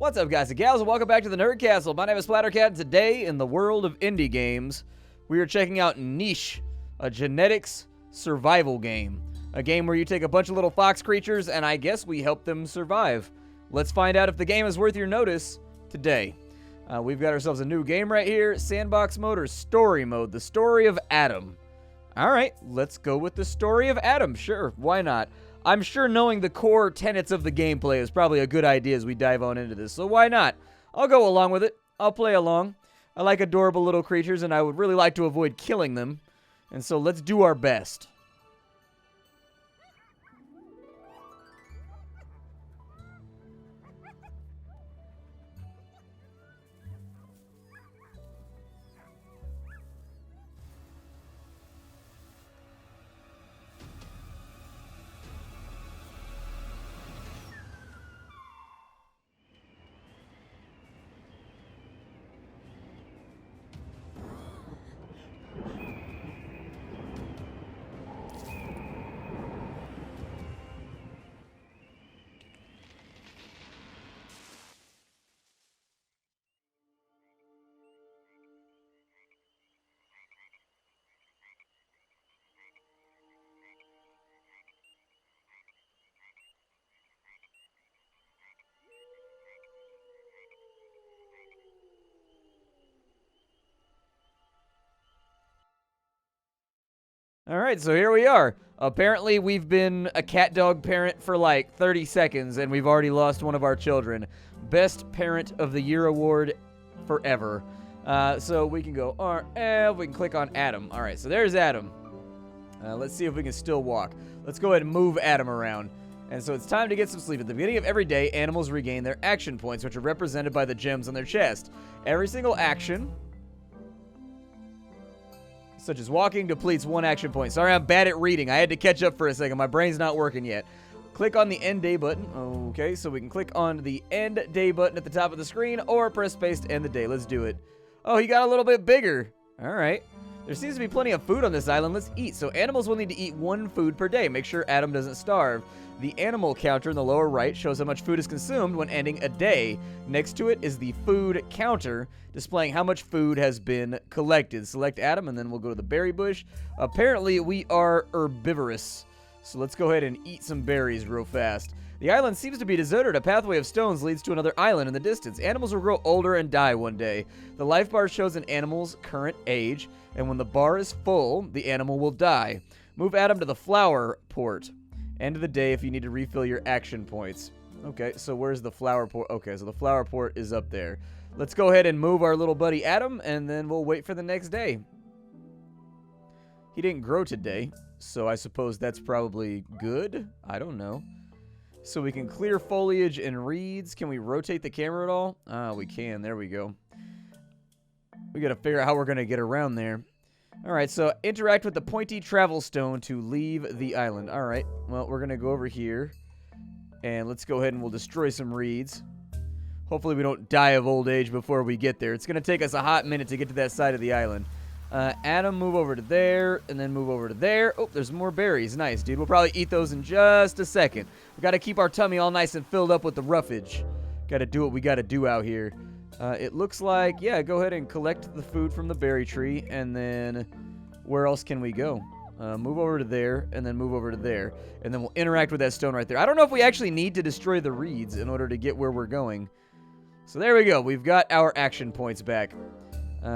What's up, guys and gals, and welcome back to the Nerd Castle. My name is Splattercat, and today in the world of indie games, we are checking out Niche, a genetics survival game. A game where you take a bunch of little fox creatures, and I guess we help them survive. Let's find out if the game is worth your notice today. We've got ourselves a new game right here, sandbox mode or story mode, the story of Adam. Alright, let's go with the story of Adam, sure, why not? I'm sure knowing the core tenets of the gameplay is probably a good idea as we dive on into this, so why not? I'll go along with it. I'll play along. I like adorable little creatures, and I would really like to avoid killing them. And so let's do our best. Alright, so here we are. Apparently, we've been a cat-dog parent for like 30 seconds, and we've already lost one of our children. Best Parent of the Year award forever. So we can go RF, we can click on Adam. Alright, so there's Adam. Let's see if we can still walk. Let's go ahead and move Adam around. And so it's time to get some sleep. At the beginning of every day, animals regain their action points, which are represented by the gems on their chest. Every single action, such as walking, depletes 1 action point. Sorry, I'm bad at reading. I had to catch up for a second. My brain's not working yet. Click on the end day button. Okay, so we can click on the end day button at the top of the screen, or press space to end the day. Let's do it. Oh, he got a little bit bigger. All right. There seems to be plenty of food on this island. Let's eat. So animals will need to eat 1 food per day. Make sure Adam doesn't starve. The animal counter in the lower right shows how much food is consumed when ending a day. Next to it is the food counter, displaying how much food has been collected. Select Adam, and then we'll go to the berry bush. Apparently, we are herbivorous. So let's go ahead and eat some berries real fast. The island seems to be deserted. A pathway of stones leads to another island in the distance. Animals will grow older and die one day. The life bar shows an animal's current age, and when the bar is full, the animal will die. Move Adam to the flower port. End of the day if you need to refill your action points. Okay, so where's the flower port? Okay, so the flower port is up there. Let's go ahead and move our little buddy Adam, and then we'll wait for the next day. He didn't grow today, so I suppose that's probably good. I don't know. So we can clear foliage and reeds. Can we rotate the camera at all? Ah, we can. There we go. We got to figure out how we're going to get around there. Alright, so interact with the pointy travel stone to leave the island. Alright, well, we're going to go over here. And let's go ahead and we'll destroy some reeds. Hopefully we don't die of old age before we get there. It's going to take us a hot minute to get to that side of the island. Adam, move over to there, and then move over to there. Oh, there's more berries. Nice, dude. We'll probably eat those in just a second. We got to keep our tummy all nice and filled up with the roughage. Got to do what we got to do out here. It looks like, yeah, go ahead and collect the food from the berry tree, and then where else can we go? Move over to there, and then move over to there, and then we'll interact with that stone right there. I don't know if we actually need to destroy the reeds in order to get where we're going. So there we go. We've got our action points back.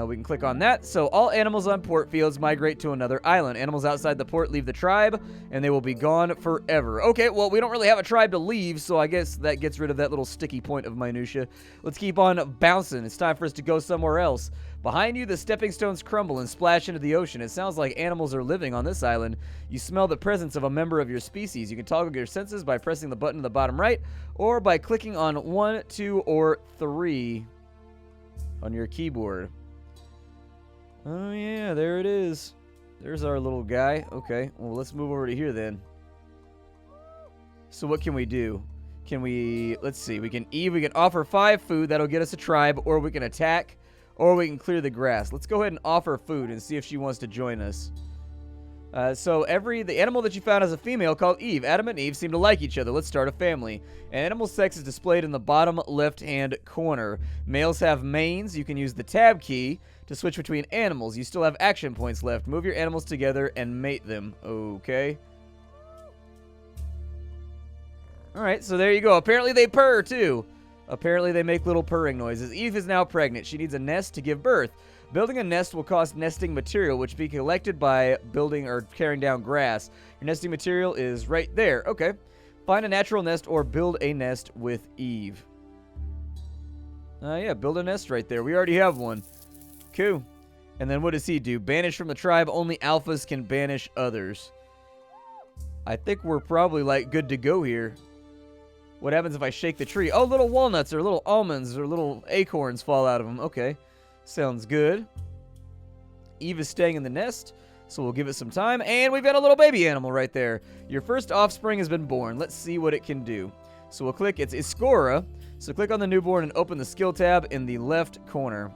We can click on that. So all animals on port fields migrate to another island. Animals outside the port leave the tribe, and they will be gone forever. Okay, well, we don't really have a tribe to leave, so I guess that gets rid of that little sticky point of minutia. Let's keep on bouncing. It's time for us to go somewhere else. Behind you, the stepping stones crumble and splash into the ocean. It sounds like animals are living on this island. You smell the presence of a member of your species. You can toggle your senses by pressing the button in the bottom right, or by clicking on 1, 2, or 3 on your keyboard. Oh, yeah, there it is. There's our little guy. Okay, well, let's move over to here then. So what can we do? Can we, let's see, we can offer 5 food. That'll get us a tribe, or we can attack, or we can clear the grass. Let's go ahead and offer food and see if she wants to join us. So the animal that you found as a female called Eve. Adam and Eve seem to like each other. Let's start a family. Animal sex is displayed in the bottom left-hand corner. Males have manes. You can use the tab key to switch between animals. You still have action points left. Move your animals together and mate them. Okay. Alright, so there you go. Apparently they purr, too. Apparently they make little purring noises. Eve is now pregnant. She needs a nest to give birth. Building a nest will cost nesting material, which be collected by building or carrying down grass. Your nesting material is right there. Okay. Find a natural nest or build a nest with Eve. Yeah, build a nest right there. We already have one. Cool. And then what does he do? Banish from the tribe. Only alphas can banish others. I think we're probably, like, good to go here. What happens if I shake the tree? Oh, little walnuts or little almonds or little acorns fall out of them. Okay. Sounds good. Eve is staying in the nest, so we'll give it some time. And we've got a little baby animal right there. Your first offspring has been born. Let's see what it can do. So we'll click. It's Iskora. So click on the newborn and open the skill tab in the left corner.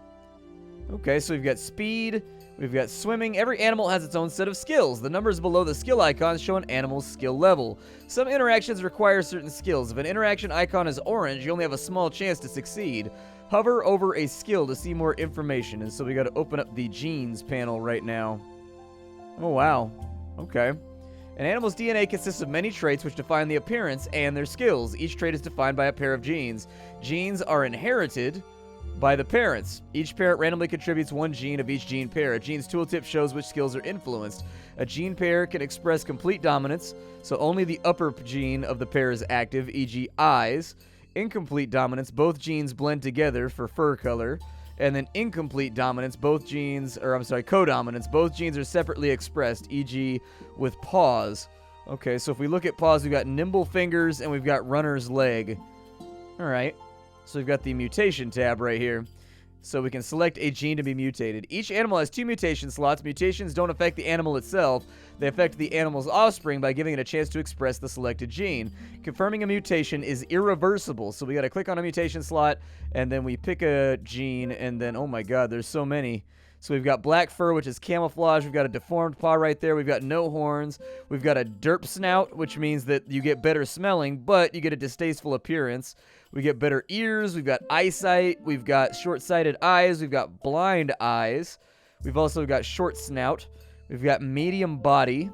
Okay, so we've got speed. We've got swimming. Every animal has its own set of skills. The numbers below the skill icons show an animal's skill level. Some interactions require certain skills. If an interaction icon is orange, you only have a small chance to succeed. Hover over a skill to see more information. And so we got to open up the genes panel right now. Oh, wow. Okay. An animal's DNA consists of many traits which define the appearance and their skills. Each trait is defined by a pair of genes. Genes are inherited by the parents. Each parent randomly contributes one gene of each gene pair. A gene's tooltip shows which skills are influenced. A gene pair can express complete dominance, so only the upper gene of the pair is active, e.g. eyes. Incomplete dominance, both genes blend together for fur color. And then incomplete dominance, codominance, both genes are separately expressed, e.g. with paws. Okay, so if we look at paws, we've got nimble fingers and we've got runner's leg. Alright, so we've got the mutation tab right here. So we can select a gene to be mutated. Each animal has 2 mutation slots. Mutations don't affect the animal itself. They affect the animal's offspring by giving it a chance to express the selected gene. Confirming a mutation is irreversible. So we got to click on a mutation slot, and then we pick a gene, and then, oh my god, there's so many. So we've got black fur, which is camouflage. We've got a deformed paw right there. We've got no horns. We've got a derp snout, which means that you get better smelling, but you get a distasteful appearance. We get better ears. We've got eyesight. We've got short-sighted eyes. We've got blind eyes. We've also got short snout. We've got medium body.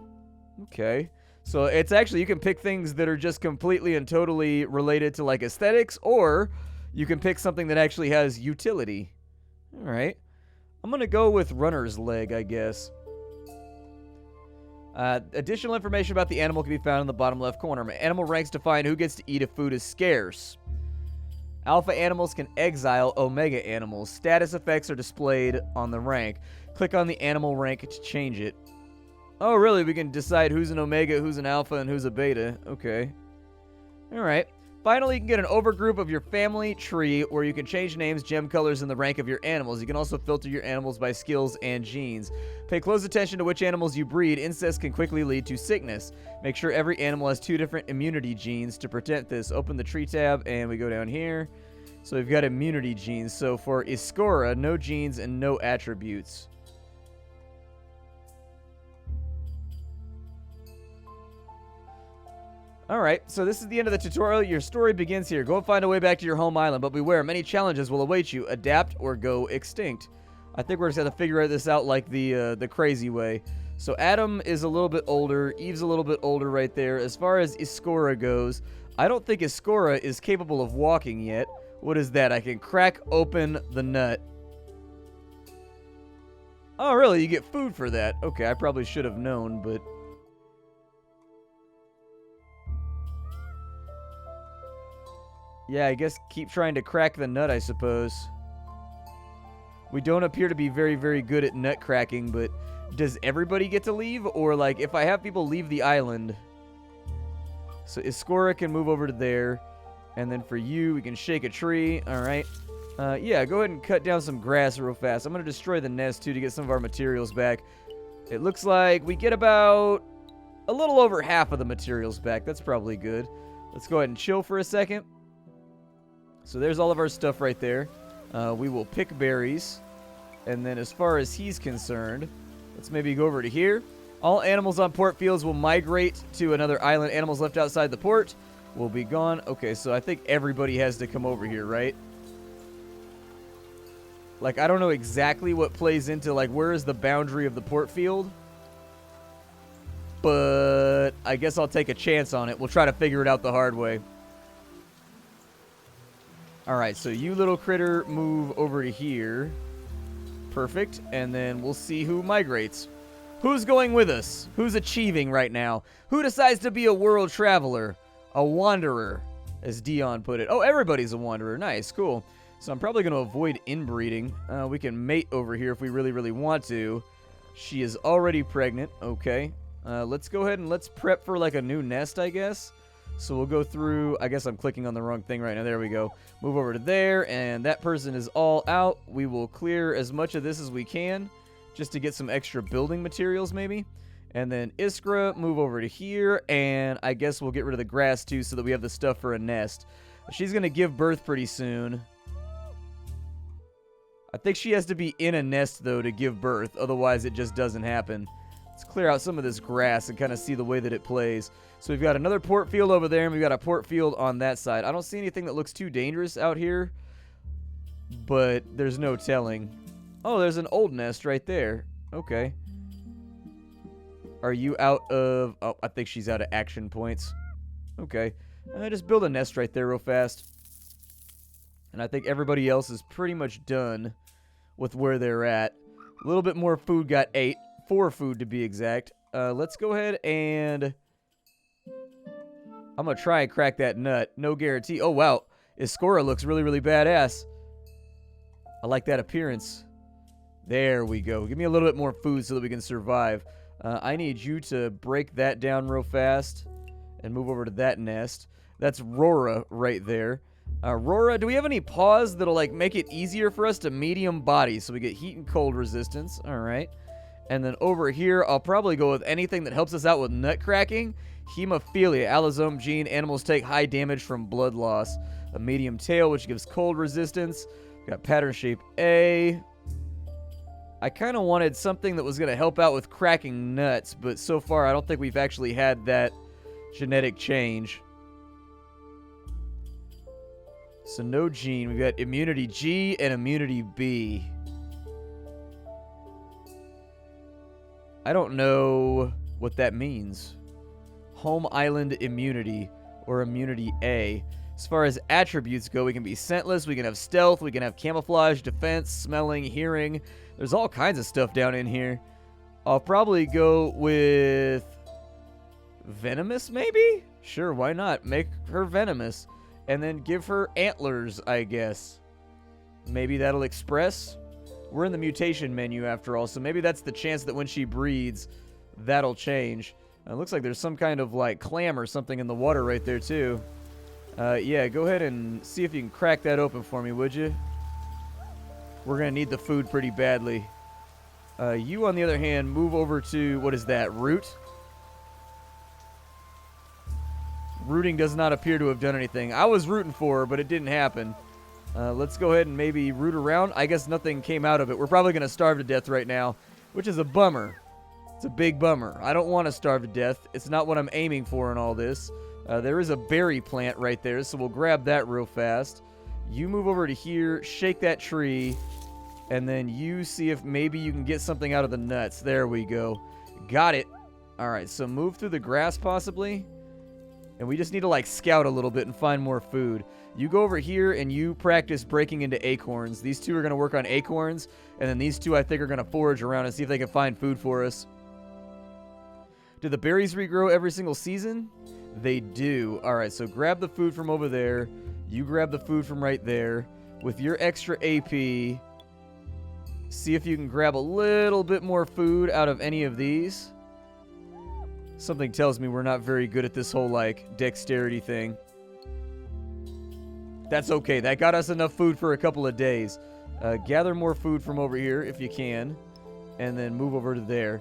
Okay. So it's actually, you can pick things that are just completely and totally related to like aesthetics, or you can pick something that actually has utility. All right. I'm going to go with runner's leg, I guess. Additional information about the animal can be found in the bottom left corner. Animal ranks define who gets to eat if food is scarce. Alpha animals can exile omega animals. Status effects are displayed on the rank. Click on the animal rank to change it. Oh, really? We can decide who's an omega, who's an alpha, and who's a beta. Okay. Alright. Finally, you can get an overgroup of your family tree where you can change names, gem colors, and the rank of your animals. You can also filter your animals by skills and genes. Pay close attention to which animals you breed. Incest can quickly lead to sickness. Make sure every animal has 2 different immunity genes to prevent this. Open the tree tab, and we go down here. So we've got immunity genes. So for Iskora, no genes and no attributes. Alright, so this is the end of the tutorial. Your story begins here. Go and find a way back to your home island, but beware, many challenges will await you. Adapt or go extinct. I think we're just going to figure this out like the crazy way. So Adam is a little bit older. Eve's a little bit older right there. As far as Iskora goes, I don't think Iskora is capable of walking yet. What is that? I can crack open the nut. Oh, really? You get food for that. Okay, I probably should have known, but... yeah, I guess keep trying to crack the nut, I suppose. We don't appear to be very, very good at nut cracking, but does everybody get to leave? Or, like, if I have people leave the island... so Iskora can move over to there. And then for you, we can shake a tree. Alright. Yeah, go ahead and cut down some grass real fast. I'm going to destroy the nest, too, to get some of our materials back. It looks like we get about a little over half of the materials back. That's probably good. Let's go ahead and chill for a second. So there's all of our stuff right there. We will pick berries. And then as far as he's concerned, let's maybe go over to here. All animals on port fields will migrate to another island. Animals left outside the port will be gone. Okay, so I think everybody has to come over here, right? Like, I don't know exactly what plays into, like, where is the boundary of the port field? But I guess I'll take a chance on it. We'll try to figure it out the hard way. Alright, so you little critter move over to here. Perfect. And then we'll see who migrates. Who's going with us? Who's achieving right now? Who decides to be a world traveler? A wanderer, as Dion put it. Oh, everybody's a wanderer. Nice, cool. So I'm probably going to avoid inbreeding. We can mate over here if we really, really want to. She is already pregnant. Okay. Let's go ahead and let's prep for like a new nest, I guess. So we'll go through. I guess I'm clicking on the wrong thing right now. There we go. Move over to there, and that person is all out. We will clear as much of this as we can just to get some extra building materials maybe. And then Iskra, move over to here, and I guess we'll get rid of the grass too so that we have the stuff for a nest. She's going to give birth pretty soon. I think she has to be in a nest, though, to give birth. Otherwise, it just doesn't happen. Let's clear out some of this grass and kind of see the way that it plays. So we've got another port field over there, and we've got a port field on that side. I don't see anything that looks too dangerous out here, but there's no telling. Oh, there's an old nest right there. Okay. Are you out of... Oh, I think she's out of action points. Okay. Just build a nest right there real fast. And I think everybody else is pretty much done with where they're at. A little bit more food got ate. 4 food to be exact. Let's go ahead and... I'm going to try and crack that nut. No guarantee. Oh, wow. Iskora looks really, really badass. I like that appearance. There we go. Give me a little bit more food so that we can survive. I need you to break that down real fast and move over to that nest. That's Rora right there. Rora, do we have any paws that'll like make it easier for us to medium body so we get heat and cold resistance? All right. And then over here, I'll probably go with anything that helps us out with nut cracking. Hemophilia, allosome gene. Animals take high damage from blood loss. A medium tail, which gives cold resistance. Got pattern shape A. I kind of wanted something that was going to help out with cracking nuts, but so far I don't think we've actually had that genetic change. So no gene. We've got immunity G and immunity B. I don't know what that means. Home island immunity or immunity A. As far as attributes go, we can be scentless, we can have stealth, we can have camouflage, defense, smelling, hearing. There's all kinds of stuff down in here. I'll probably go with venomous, maybe? Sure, why not? Make her venomous. And then give her antlers, I guess. Maybe that'll express. We're in the mutation menu after all, so maybe that's the chance that when she breeds, that'll change. It looks like there's some kind of like clam or something in the water right there too. Yeah, go ahead and see if you can crack that open for me, would you? We're going to need the food pretty badly. You, on the other hand, move over to, what is that, root? Rooting does not appear to have done anything. I was rooting for her, but it didn't happen. Let's go ahead and maybe root around. I guess nothing came out of it. We're probably going to starve to death right now, which is a bummer. It's a big bummer. I don't want to starve to death. It's not what I'm aiming for in all this. There is a berry plant right there, so we'll grab that real fast. You move over to here, shake that tree, and then you see if maybe you can get something out of the nuts. There we go. Got it. All right, so move through the grass possibly. And we just need to like scout a little bit and find more food. You go over here and you practice breaking into acorns. These two are going to work on acorns. And then these two I think are going to forage around and see if they can find food for us. Do the berries regrow every single season? They do. All right, so grab the food from over there. You grab the food from right there. With your extra AP, see if you can grab a little bit more food out of any of these. Something tells me we're not very good at this whole, like, dexterity thing. That's okay. That got us enough food for a couple of days. Gather more food from over here if you can. And then move over to there.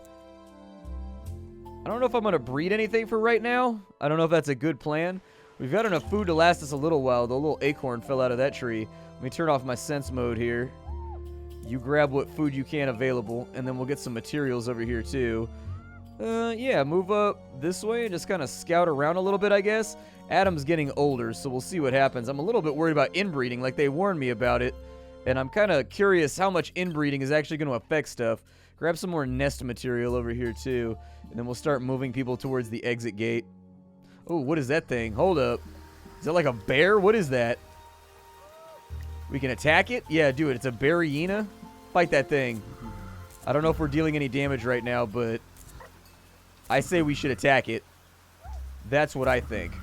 I don't know if I'm going to breed anything for right now. I don't know if that's a good plan. We've got enough food to last us a little while. The little acorn fell out of that tree. Let me turn off my sense mode here. You grab what food you can available, and then we'll get some materials over here too. Yeah, move up this way and just kind of scout around a little bit, I guess. Adam's getting older, so we'll see what happens. I'm a little bit worried about inbreeding, like they warned me about it. And I'm kind of curious how much inbreeding is actually going to affect stuff. Grab some more nest material over here, too. And then we'll start moving people towards the exit gate. Oh, what is that thing? Hold up. Is that like a bear? What is that? We can attack it? Yeah, do it. It's a bear hyena. Fight that thing. I don't know if we're dealing any damage right now, but I say we should attack it. That's what I think.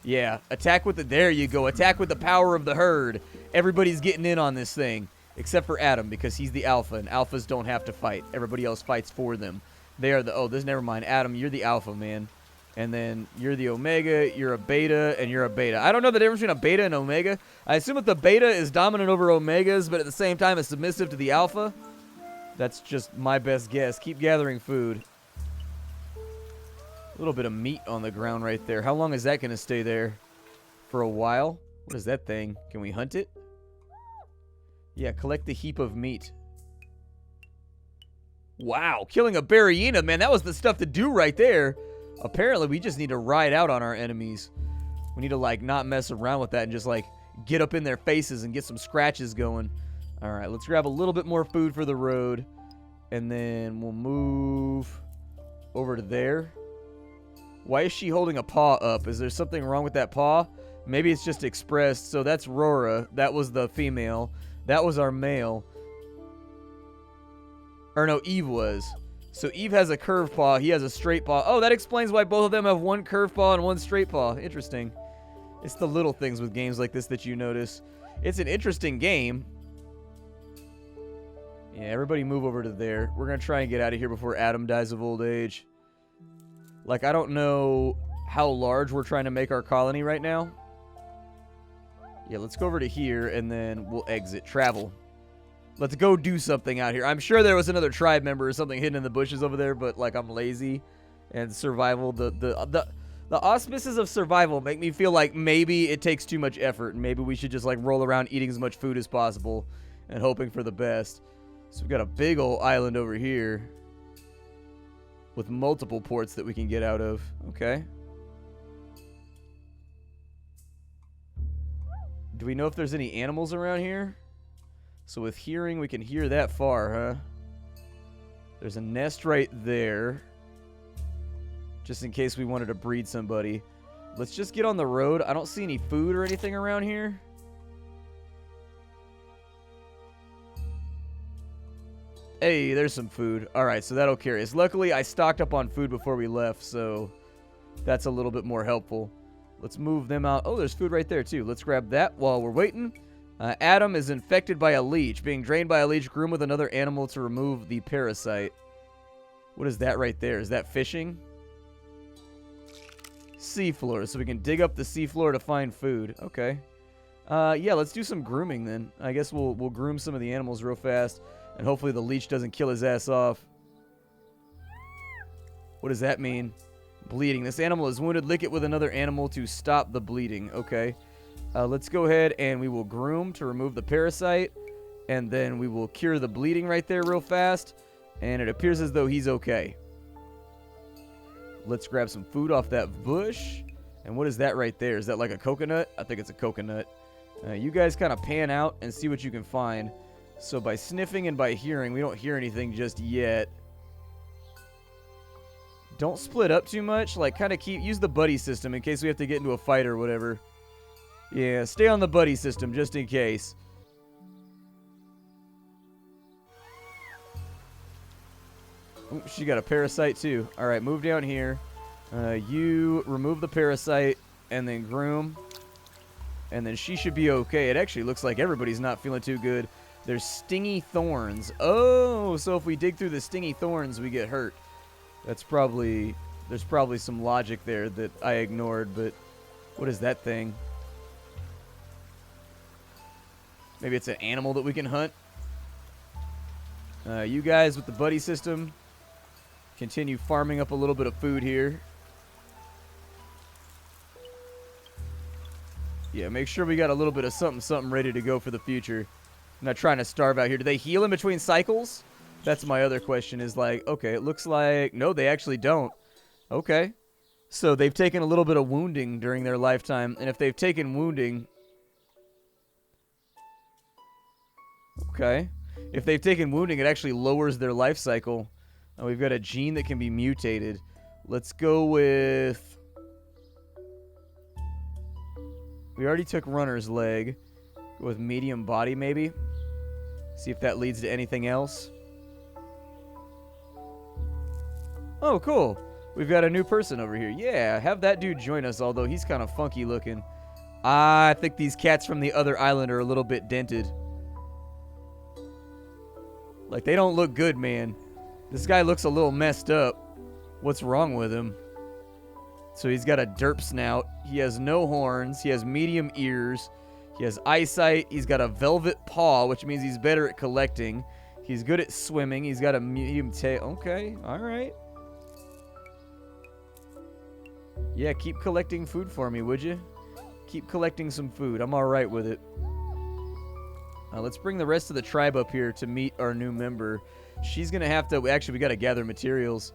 Yeah, attack with the... There you go. Attack with the power of the herd. Everybody's getting in on this thing. Except for Adam, because he's the alpha, and alphas don't have to fight. Everybody else fights for them. They are the... Oh, this... Never mind. Adam, you're the alpha, man. And then you're the omega, you're a beta, and you're a beta. I don't know the difference between a beta and omega. I assume that the beta is dominant over omegas, but at the same time is submissive to the alpha. That's just my best guess. Keep gathering food. A little bit of meat on the ground right there. How long is that going to stay there? For a while? What is that thing? Can we hunt it? Yeah, collect the heap of meat. Wow, killing a bear hyena, man. That was the stuff to do right there. Apparently, we just need to ride out on our enemies. We need to, like, not mess around with that and just, like, get up in their faces and get some scratches going. All right, let's grab a little bit more food for the road. And then we'll move over to there. Why is she holding a paw up? Is there something wrong with that paw? Maybe it's just expressed. So that's Rora. That was the female. That was our male. Or no, Eve was. So Eve has a curved paw. He has a straight paw. Oh, that explains why both of them have one curved paw and one straight paw. Interesting. It's the little things with games like this that you notice. It's an interesting game. Yeah, everybody move over to there. We're going to try and get out of here before Adam dies of old age. Like, I don't know how large we're trying to make our colony right now. Yeah, let's go over to here, and then we'll exit. Travel. Let's go do something out here. I'm sure there was another tribe member or something hidden in the bushes over there, but, like, I'm lazy. And survival, the auspices of survival make me feel like maybe it takes too much effort, and maybe we should just, like, roll around eating as much food as possible and hoping for the best. So we've got a big old island over here with multiple ports that we can get out of. Okay. Do we know if there's any animals around here? So with hearing, we can hear that far, huh? There's a nest right there. Just in case we wanted to breed somebody. Let's just get on the road. I don't see any food or anything around here. Hey, there's some food. Alright, so that'll carry us. Luckily, I stocked up on food before we left, so that's a little bit more helpful. Let's move them out. Oh, there's food right there, too. Let's grab that while we're waiting. Adam is infected by a leech. Being drained by a leech, groom with another animal to remove the parasite. What is that right there? Is that fishing? Seafloor. So we can dig up the seafloor to find food. Okay. Yeah, let's do some grooming then. I guess we'll groom some of the animals real fast. And hopefully the leech doesn't kill his ass off. What does that mean? Bleeding. This animal is wounded. Lick it with another animal to stop the bleeding. Okay. Let's go ahead and we will groom to remove the parasite. And then we will cure the bleeding right there real fast. And it appears as though he's okay. Let's grab some food off that bush. And what is that right there? Is that like a coconut? I think it's a coconut. You guys kind of pan out and see what you can find. So by sniffing and by hearing, we don't hear anything just yet. Don't split up too much. Like, kind of use the buddy system in case we have to get into a fight or whatever. Yeah, stay on the buddy system just in case. Ooh, she got a parasite too. Alright, move down here. You remove the parasite and then groom. And then she should be okay. It actually looks like everybody's not feeling too good. There's stingy thorns. Oh, so if we dig through the stingy thorns, we get hurt. There's probably some logic there that I ignored, but what is that thing? Maybe it's an animal that we can hunt. You guys with the buddy system, continue farming up a little bit of food here. Yeah, make sure we got a little bit of something ready to go for the future. I'm not trying to starve out here. Do they heal in between cycles? That's my other question is like, okay, it looks like... No, they actually don't. Okay. So they've taken a little bit of wounding during their lifetime. And if they've taken wounding... Okay. If they've taken wounding, it actually lowers their life cycle. And we've got a gene that can be mutated. Let's go with... We already took runner's leg. Go with medium body, maybe. See if that leads to anything else. Oh, cool. We've got a new person over here. Yeah, have that dude join us, although he's kind of funky looking. I think these cats from the other island are a little bit dented. Like, they don't look good, man. This guy looks a little messed up. What's wrong with him? So he's got a derp snout. He has no horns. He has medium ears. He has eyesight. He's got a velvet paw, which means he's better at collecting. He's good at swimming. He's got a medium tail. Okay, all right. Yeah, keep collecting food for me, would you? Keep collecting some food. I'm all right with it. Let's bring the rest of the tribe up here to meet our new member. She's going to have to... Actually, we got to gather materials.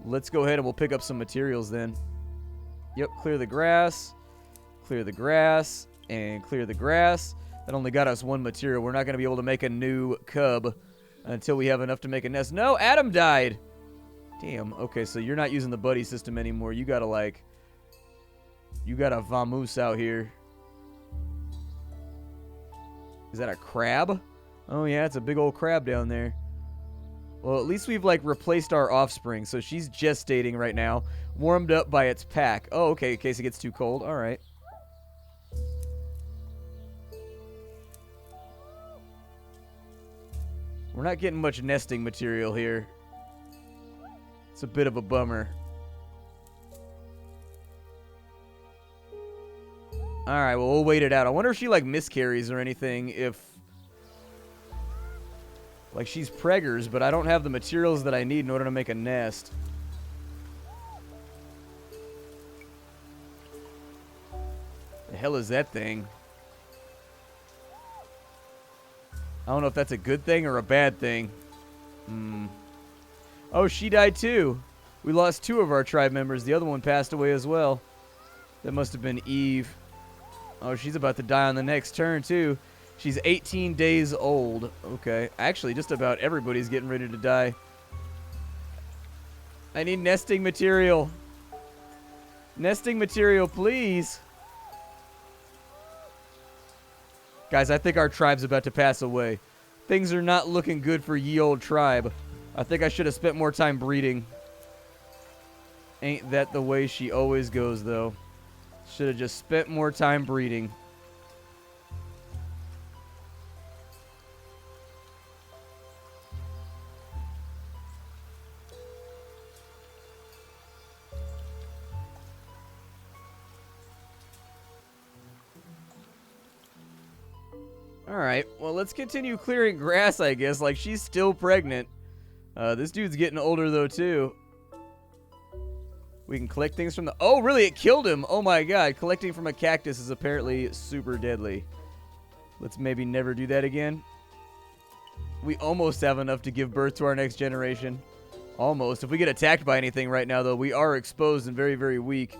Let's go ahead and we'll pick up some materials then. Yep, clear the grass. Clear the grass. And clear the grass. That only got us one material. We're not going to be able to make a new cub until we have enough to make a nest. No, Adam died. Damn. Okay, so you're not using the buddy system anymore. You got to, like... You got a vamoose out here. Is that a crab? Oh, yeah, it's a big old crab down there. Well, at least we've, like, replaced our offspring. So she's gestating right now. Warmed up by its pack. Oh, okay, in case it gets too cold. All right. We're not getting much nesting material here. It's a bit of a bummer. Alright, well, we'll wait it out. I wonder if she, like, miscarries or anything. If... Like, she's preggers, but I don't have the materials that I need in order to make a nest. The hell is that thing? I don't know if that's a good thing or a bad thing. Oh, she died too. We lost 2 of our tribe members. The other one passed away as well. That must have been Eve. Oh, she's about to die on the next turn too. She's 18 days old. Okay. Actually, just about everybody's getting ready to die. I need nesting material. Nesting material, please. Guys, I think our tribe's about to pass away. Things are not looking good for ye old tribe. I think I should have spent more time breeding. Ain't that the way she always goes, though? Should have just spent more time breeding. Alright, well, let's continue clearing grass, I guess. Like, she's still pregnant. This dude's getting older, though, too. We can collect things from the... Oh, really? It killed him. Oh, my God. Collecting from a cactus is apparently super deadly. Let's maybe never do that again. We almost have enough to give birth to our next generation. Almost. If we get attacked by anything right now, though, we are exposed and very, very weak.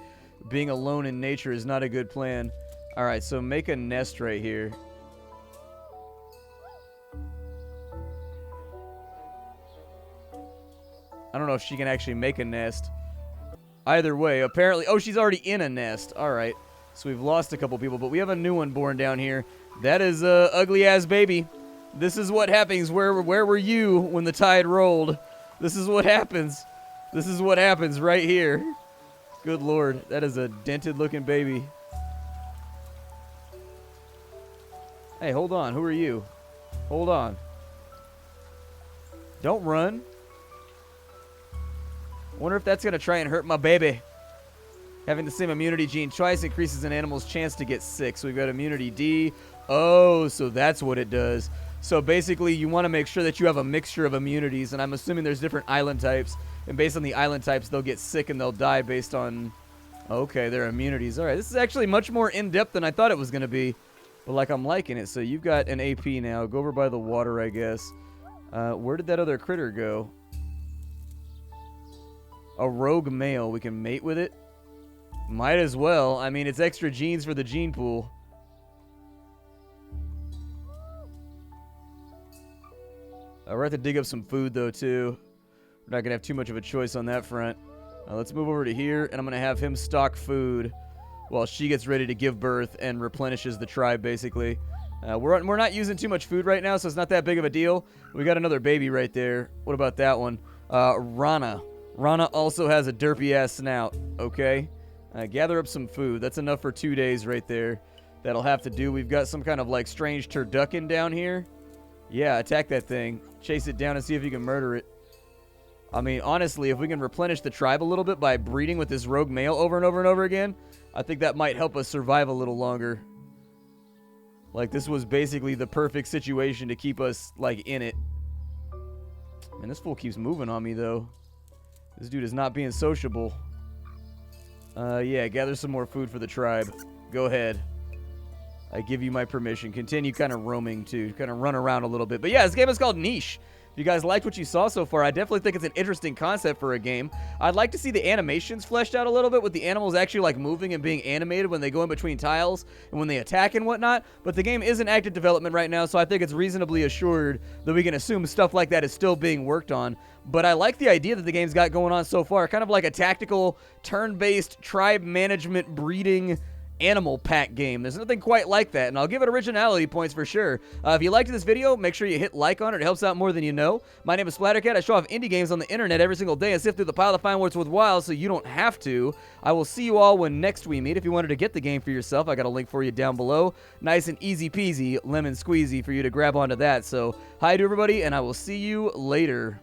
Being alone in nature is not a good plan. All right, so make a nest right here. I don't know if she can actually make a nest. Either way, apparently... Oh, she's already in a nest. All right. So we've lost a couple people, but we have a new one born down here. That is a ugly-ass baby. This is what happens. Where were you when the tide rolled? This is what happens. This is what happens right here. Good Lord. That is a dented-looking baby. Hey, hold on. Who are you? Hold on. Don't run. I wonder if that's going to try and hurt my baby. Having the same immunity gene twice increases an animal's chance to get sick. So we've got immunity D. Oh, so that's what it does. So basically, you want to make sure that you have a mixture of immunities. And I'm assuming there's different island types. And based on the island types, they'll get sick and they'll die based on... Okay, their immunities. All right, this is actually much more in-depth than I thought it was going to be. But, like, I'm liking it. So you've got an AP now. Go over by the water, I guess. Where did that other critter go? A rogue male. We can mate with it. Might as well. I mean, it's extra genes for the gene pool. We're going to have to dig up some food, though, too. We're not going to have too much of a choice on that front. Let's move over to here, and I'm going to have him stock food while she gets ready to give birth and replenishes the tribe, basically. We're not using too much food right now, so it's not that big of a deal. We got another baby right there. What about that one? Rana. Rana also has a derpy-ass snout, okay? Gather up some food. That's enough for 2 days right there. That'll have to do. We've got some kind of, like, strange turducken down here. Yeah, attack that thing. Chase it down and see if you can murder it. I mean, honestly, if we can replenish the tribe a little bit by breeding with this rogue male over and over and over again, I think that might help us survive a little longer. Like, this was basically the perfect situation to keep us, like, in it. Man, this fool keeps moving on me, though. This dude is not being sociable. Yeah, gather some more food for the tribe. Go ahead. I give you my permission. Continue kind of roaming, too. Kind of run around a little bit. But yeah, this game is called Niche. If you guys liked what you saw so far, I definitely think it's an interesting concept for a game. I'd like to see the animations fleshed out a little bit with the animals actually like moving and being animated when they go in between tiles and when they attack and whatnot. But the game is in active development right now, so I think it's reasonably assured that we can assume stuff like that is still being worked on. But I like the idea that the game's got going on so far. Kind of like a tactical, turn-based, tribe management, breeding animal pack game. There's nothing quite like that, and I'll give it originality points for sure. If you liked this video, make sure you hit like on it. It helps out more than you know. My name is Splattercat. I show off indie games on the internet every single day and sift through the pile to find what's worthwhile so you don't have to. I will see you all when next we meet. If you wanted to get the game for yourself, I got a link for you down below. Nice and easy peasy, lemon squeezy for you to grab onto that. So, hi to everybody, and I will see you later.